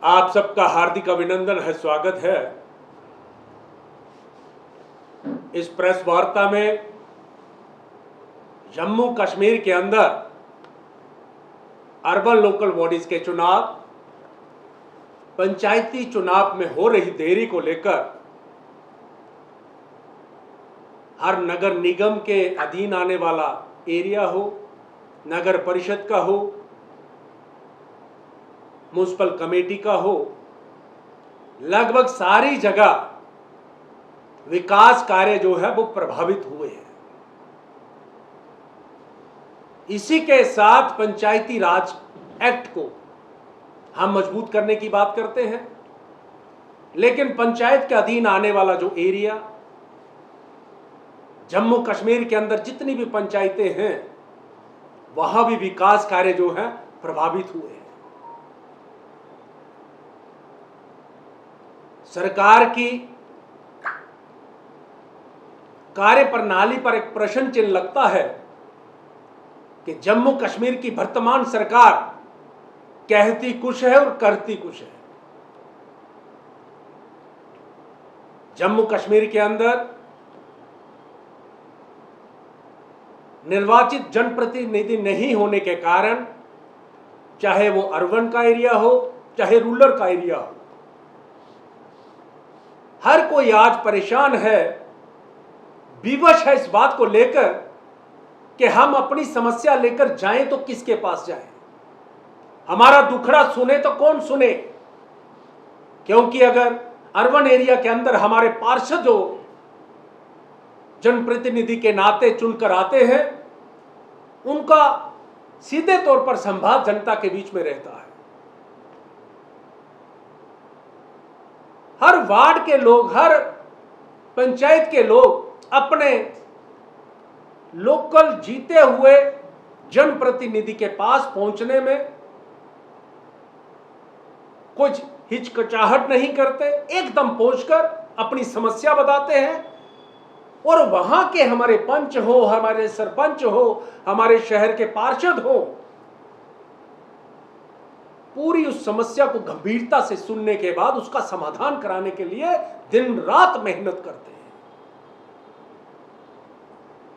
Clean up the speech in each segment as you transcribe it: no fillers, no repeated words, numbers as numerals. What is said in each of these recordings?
आप सबका हार्दिक अभिनंदन है, स्वागत है इस प्रेस वार्ता में। जम्मू कश्मीर के अंदर अर्बन लोकल बॉडीज के चुनाव, पंचायती चुनाव में हो रही देरी को लेकर हर नगर निगम के अधीन आने वाला एरिया हो, नगर परिषद का हो, म्युनिसिपल कमेटी का हो, लगभग सारी जगह विकास कार्य जो है वो प्रभावित हुए हैं। इसी के साथ पंचायती राज एक्ट को हम मजबूत करने की बात करते हैं, लेकिन पंचायत के अधीन आने वाला जो एरिया, जम्मू कश्मीर के अंदर जितनी भी पंचायतें हैं वहां भी विकास कार्य जो है प्रभावित हुए हैं। सरकार की कार्य प्रणाली पर एक प्रश्न चिन्ह लगता है कि जम्मू कश्मीर की वर्तमान सरकार कहती कुछ है और करती कुछ है। जम्मू कश्मीर के अंदर निर्वाचित जनप्रतिनिधि नहीं होने के कारण, चाहे वो अर्बन का एरिया हो चाहे रूरल का एरिया हो, हर कोई आज परेशान है, विवश है इस बात को लेकर कि हम अपनी समस्या लेकर जाएं तो किसके पास जाएं, हमारा दुखड़ा सुने तो कौन सुने। क्योंकि अगर अर्बन एरिया के अंदर हमारे पार्षद जो जनप्रतिनिधि के नाते चुनकर आते हैं, उनका सीधे तौर पर संवाद जनता के बीच में रहता है। हर वार्ड के लोग, हर पंचायत के लोग अपने लोकल जीते हुए जनप्रतिनिधि के पास पहुंचने में कुछ हिचकिचाहट नहीं करते, एकदम पहुंचकर अपनी समस्या बताते हैं। और वहां के हमारे पंच हो, हमारे सरपंच हो, हमारे शहर के पार्षद हो, पूरी उस समस्या को गंभीरता से सुनने के बाद उसका समाधान कराने के लिए दिन रात मेहनत करते हैं।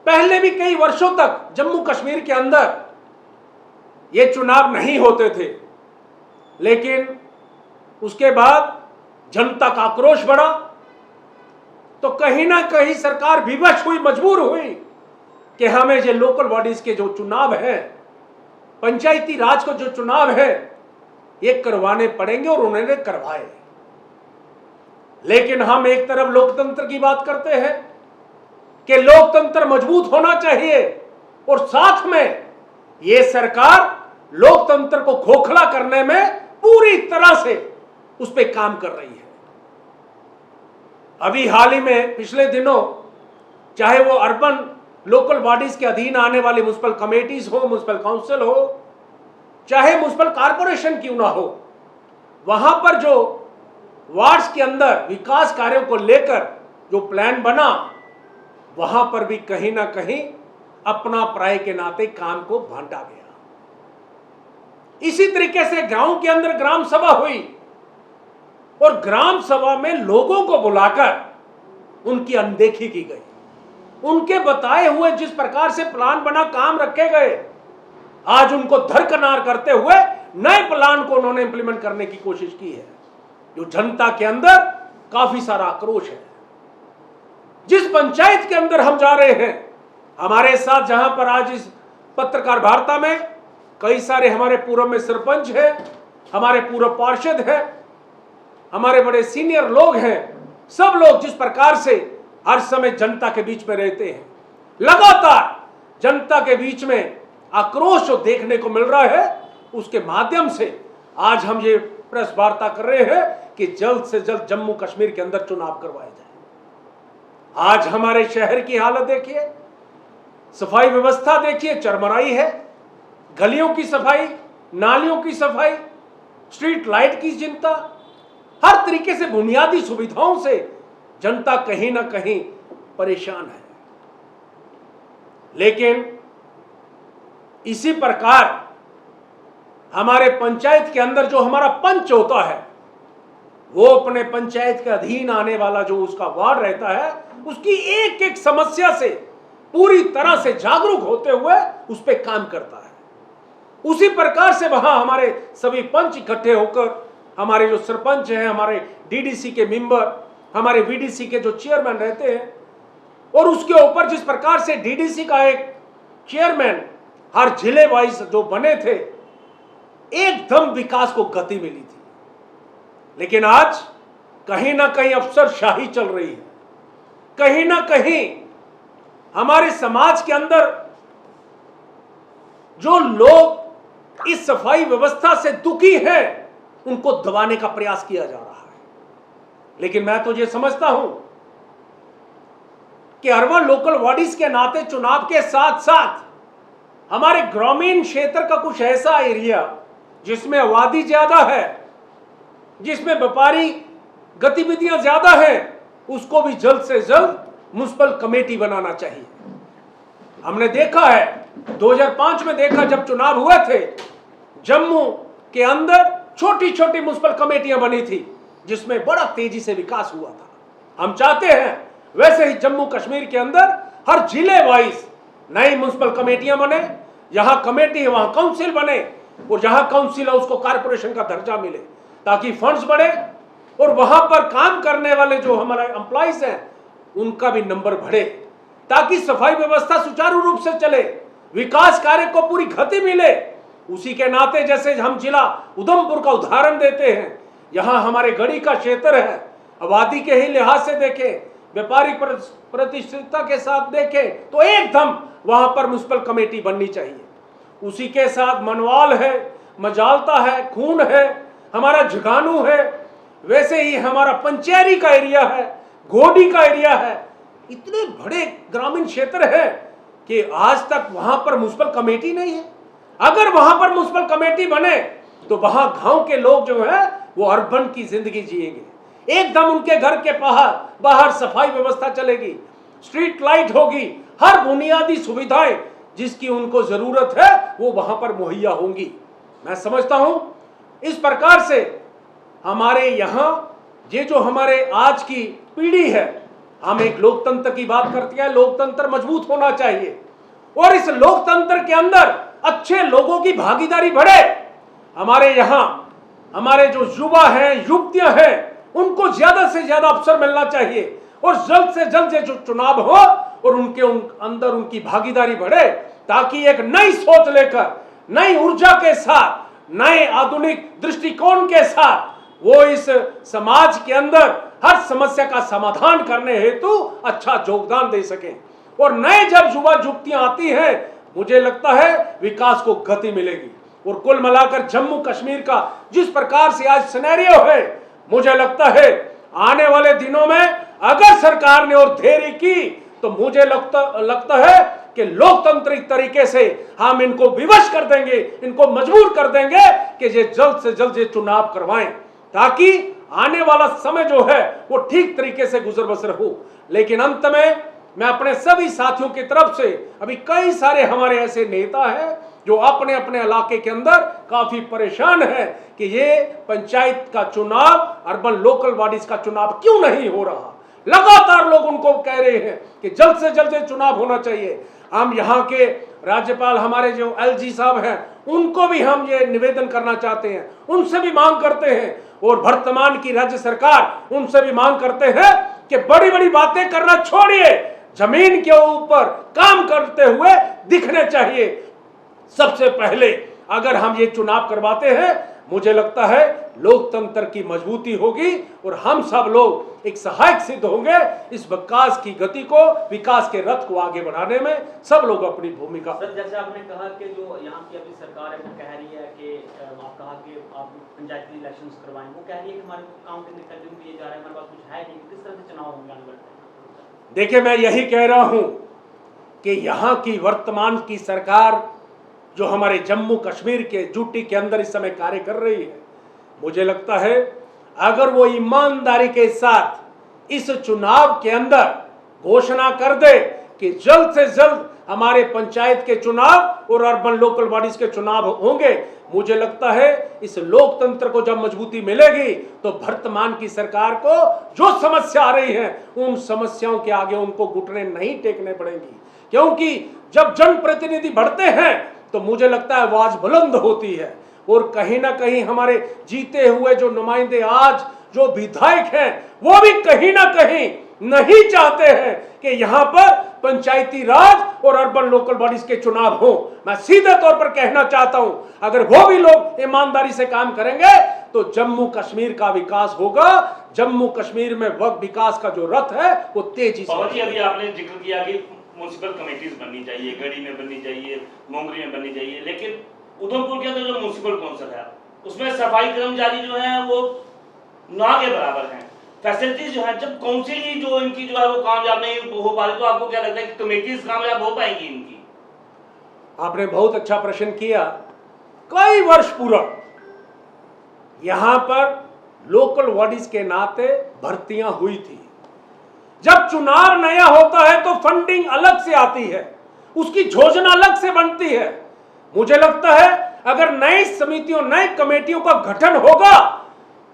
पहले भी कई वर्षों तक जम्मू कश्मीर के अंदर ये चुनाव नहीं होते थे, लेकिन उसके बाद जनता का आक्रोश बढ़ा तो कहीं ना कहीं सरकार विवश हुई, मजबूर हुई कि हमें ये लोकल बॉडीज के जो चुनाव है, पंचायती राज को जो चुनाव है, ये करवाने पड़ेंगे, और उन्होंने करवाए। लेकिन हम एक तरफ लोकतंत्र की बात करते हैं कि लोकतंत्र मजबूत होना चाहिए, और साथ में ये सरकार लोकतंत्र को खोखला करने में पूरी तरह से उस पर काम कर रही है। अभी हाल ही में पिछले दिनों, चाहे वो अर्बन लोकल बॉडीज के अधीन आने वाली म्युनिसिपल कमेटीज हो, म्युनिसिपल काउंसिल हो, चाहे म्युनिसिपल कॉर्पोरेशन क्यों ना हो, वहां पर जो वार्ड्स के अंदर विकास कार्यों को लेकर जो प्लान बना, वहां पर भी कहीं ना कहीं अपना पराये के नाते काम को बांटा गया। इसी तरीके से गांव के अंदर ग्राम सभा हुई, और ग्राम सभा में लोगों को बुलाकर उनकी अनदेखी की गई। उनके बताए हुए जिस प्रकार से प्लान बना, काम रखे गए, आज उनको दरकिनार करते हुए नए प्लान को उन्होंने इंप्लीमेंट करने की कोशिश की है, जो जनता के अंदर काफी सारा आक्रोश है। जिस पंचायत के अंदर हम जा रहे हैं, हमारे साथ जहां पर आज इस पत्रकार वार्ता में कई सारे हमारे पूर्व में सरपंच हैं, हमारे पूर्व पार्षद हैं, हमारे बड़े सीनियर लोग हैं, सब लोग जिस प्रकार से हर समय जनता के बीच में रहते हैं, लगातार जनता के बीच में आक्रोश जो देखने को मिल रहा है, उसके माध्यम से आज हम ये प्रेस वार्ता कर रहे हैं कि जल्द से जल्द जम्मू कश्मीर के अंदर चुनाव करवाए जाए। आज हमारे शहर की हालत देखिए, सफाई व्यवस्था देखिए, चरमराई है। गलियों की सफाई, नालियों की सफाई, स्ट्रीट लाइट की चिंता, हर तरीके से बुनियादी सुविधाओं से जनता कहीं ना कहीं परेशान है। लेकिन इसी प्रकार हमारे पंचायत के अंदर जो हमारा पंच होता है, वो अपने पंचायत के अधीन आने वाला जो उसका वार्ड रहता है, उसकी एक एक समस्या से पूरी तरह से जागरूक होते हुए उस पर काम करता है। उसी प्रकार से वहां हमारे सभी पंच इकट्ठे होकर, हमारे जो सरपंच हैं, हमारे डीडीसी के मेंबर, हमारे वीडीसी के जो चेयरमैन रहते हैं, और उसके ऊपर जिस प्रकार से डीडीसी का एक चेयरमैन हर जिले वाइज जो बने थे, एकदम विकास को गति मिली थी। लेकिन आज कहीं ना कहीं अफसरशाही चल रही है, कहीं ना कहीं हमारे समाज के अंदर जो लोग इस सफाई व्यवस्था से दुखी हैं, उनको दबाने का प्रयास किया जा रहा है। लेकिन मैं तो ये समझता हूं कि अर्बन लोकल बॉडीज के नाते चुनाव के साथ साथ हमारे ग्रामीण क्षेत्र का कुछ ऐसा एरिया जिसमें आबादी ज्यादा है, जिसमें व्यापारी गतिविधियां ज्यादा हैं, उसको भी जल्द से जल्द म्युनिसिपल कमेटी बनाना चाहिए। हमने देखा है 2005 में देखा, जब चुनाव हुए थे, जम्मू के अंदर छोटी छोटी म्युनिसिपल कमेटियां बनी थी जिसमें बड़ा तेजी से विकास हुआ था। हम चाहते हैं वैसे ही जम्मू कश्मीर के अंदर हर जिले वाइज नई म्युनिसिपल कमेटियां बने, जहां कमेटी है वहां काउंसिल बने, और जहां काउंसिल है उसको कारपोरेशन का दर्जा मिले, ताकि फंड्स बढ़े और वहां पर काम करने वाले जो हमारे एम्प्लॉइज हैं उनका भी नंबर बढ़े, ताकि सफाई व्यवस्था सुचारू रूप से चले, विकास कार्य को पूरी गति मिले। उसी के नाते जैसे हम जिला उधमपुर का उदाहरण देते हैं, यहां हमारे गढ़ी का क्षेत्र है, आबादी के ही लिहाज से देखें, व्यापारिक प्रतिष्ठितता के साथ देखें, तो एकदम वहां पर म्युनिसिपल कमेटी बननी चाहिए। उसी के साथ मनवाल है, मजालता है, खून है, हमारा झगानू है, वैसे ही हमारा पंचेरी का एरिया है, गोडी का एरिया है। इतने बड़े ग्रामीण क्षेत्र है कि आज तक वहां पर म्युनिसिपल कमेटी नहीं है। अगर वहां पर म्युनिसिपल कमेटी बने तो वहां गांव के लोग जो है वो अर्बन की जिंदगी जिएंगे, एकदम उनके घर के बाहर सफाई व्यवस्था चलेगी, स्ट्रीट लाइट होगी, हर बुनियादी सुविधाएं जिसकी उनको जरूरत है वो वहां पर मुहैया होंगी। मैं समझता हूं इस प्रकार से हमारे यहां ये जो हमारे आज की पीढ़ी है, हम एक लोकतंत्र की बात करते हैं, लोकतंत्र मजबूत होना चाहिए और इस लोकतंत्र के अंदर अच्छे लोगों की भागीदारी बढ़े। हमारे यहां हमारे जो युवा हैं, युवतियां हैं, उनको ज्यादा से ज्यादा अवसर मिलना चाहिए और जल्द से जल्द ये जो चुनाव हो और उनके अंदर उनकी भागीदारी बढ़े, ताकि एक नई सोच लेकर, नई ऊर्जा के साथ, नए आधुनिक दृष्टिकोण के साथ वो इस समाज के अंदर हर समस्या का समाधान करने हेतु अच्छा योगदान दे सकें। और नए जब युवा युवतियां आती हैं, मुझे लगता है विकास को गति मिलेगी। और कुल मिलाकर जम्मू कश्मीर का जिस प्रकार से आज सिनेरियो है, मुझे लगता है आने वाले दिनों में अगर सरकार ने और देरी की तो मुझे लगता है कि लोकतांत्रिक तरीके से हम इनको विवश कर देंगे, इनको मजबूर कर देंगे कि ये जल्द से जल्द ये चुनाव करवाएं, ताकि आने वाला समय जो है वो ठीक तरीके से गुजर बसर हो। लेकिन अंत में मैं अपने सभी साथियों की तरफ से, अभी कई सारे हमारे ऐसे नेता हैं जो अपने अपने इलाके के अंदर काफी परेशान है कि ये पंचायत का चुनाव, अर्बन लोकल बॉडीज का चुनाव क्यों नहीं हो रहा। लगातार लोग उनको कह रहे हैं कि जल्द से जल्द चुनाव होना चाहिए। हम यहाँ के राज्यपाल हमारे जो एलजी साहब हैं, उनको भी हम ये निवेदन करना चाहते हैं, उनसे भी मांग करते हैं, और वर्तमान की राज्य सरकार उनसे भी मांग करते हैं कि बड़ी बड़ी बातें करना छोड़िए, जमीन के ऊपर काम करते हुए दिखने चाहिए। सबसे पहले अगर हम ये चुनाव करवाते हैं, मुझे लगता है लोकतंत्र की मजबूती होगी और हम सब लोग एक सहायक सिद्ध होंगे इस विकास की गति को, विकास के रथ को आगे बढ़ाने में सब लोग अपनी भूमिका। सर, जैसे आपने कहा कि जो यहाँ की अभी सरकार है वो कह रही है कि आप कहा कि आप पंचायती इलेक्शंस करवाएं, वो कह रही है कि हमारे काम के कंटिन्यू किए जा रहे हैं, हमारे पास कुछ है नहीं, किस तरह से चुनाव होंगे आने वाले टाइम? देखिए, मैं यही कह रहा हूं कि यहाँ की वर्तमान की सरकार जो हमारे जम्मू कश्मीर के यूटी के अंदर इस समय कार्य कर रही है, मुझे लगता है अगर वो ईमानदारी के साथ इस चुनाव के अंदर घोषणा कर दे कि जल्द से जल्द हमारे पंचायत के चुनाव और अर्बन लोकल बॉडीज के चुनाव होंगे, मुझे लगता है इस लोकतंत्र को जब मजबूती मिलेगी तो वर्तमान की सरकार को जो समस्या आ रही है उन समस्याओं के आगे उनको घुटने नहीं टेकने पड़ेंगी, क्योंकि जब जनप्रतिनिधि बढ़ते हैं तो मुझे लगता है आवाज बुलंद होती है। और कहीं ना कहीं हमारे जीते हुए जो नुमाइंदे आज जो विधायक हैं वो भी कहीं ना कहीं नहीं चाहते हैं कि यहां पर पंचायती राज और अर्बन लोकल बॉडीज के चुनाव हो। मैं सीधे तौर पर कहना चाहता हूं, अगर वो भी लोग ईमानदारी से काम करेंगे तो जम्मू कश्मीर का विकास होगा। जम्मू कश्मीर में वक्त विकास का जो रथ है वो तेजी से। पवन जी, अभी आपने जिक्र किया कि म्युनिसिपल कमेटीज बननी चाहिए, गढ़ी में बननी चाहिए, मोंगरी में बननी चाहिए, लेकिन उधमपुर के अंदर जो म्युनिसिपल काउंसिल है उसमें सफाई कर्मचारी जो है वो ना के बराबर हैं। फैसिलिटीज जो है, जब काउंसिल ही जो इनकी जो है वो कामयाब नहीं हो पा रही, तो आपको क्या लगता है कि कमेटीज कामयाब हो पाएंगी इनकी? आपने बहुत अच्छा प्रश्न किया। कई वर्ष पूर्व यहां पर लोकल बॉडीज के नाते भर्तियां हुई थी। जब चुनाव नया होता है तो फंडिंग अलग से आती है, उसकी योजना अलग से बनती है। मुझे लगता है अगर नई समितियों नई कमेटियों का गठन होगा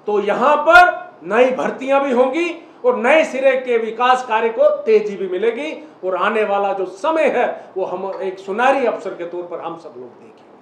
तो यहां पर नई भर्तियां भी होंगी और नए सिरे के विकास कार्य को तेजी भी मिलेगी और आने वाला जो समय है वो हम एक सुनहरी अवसर के तौर पर हम सब लोग देखेंगे।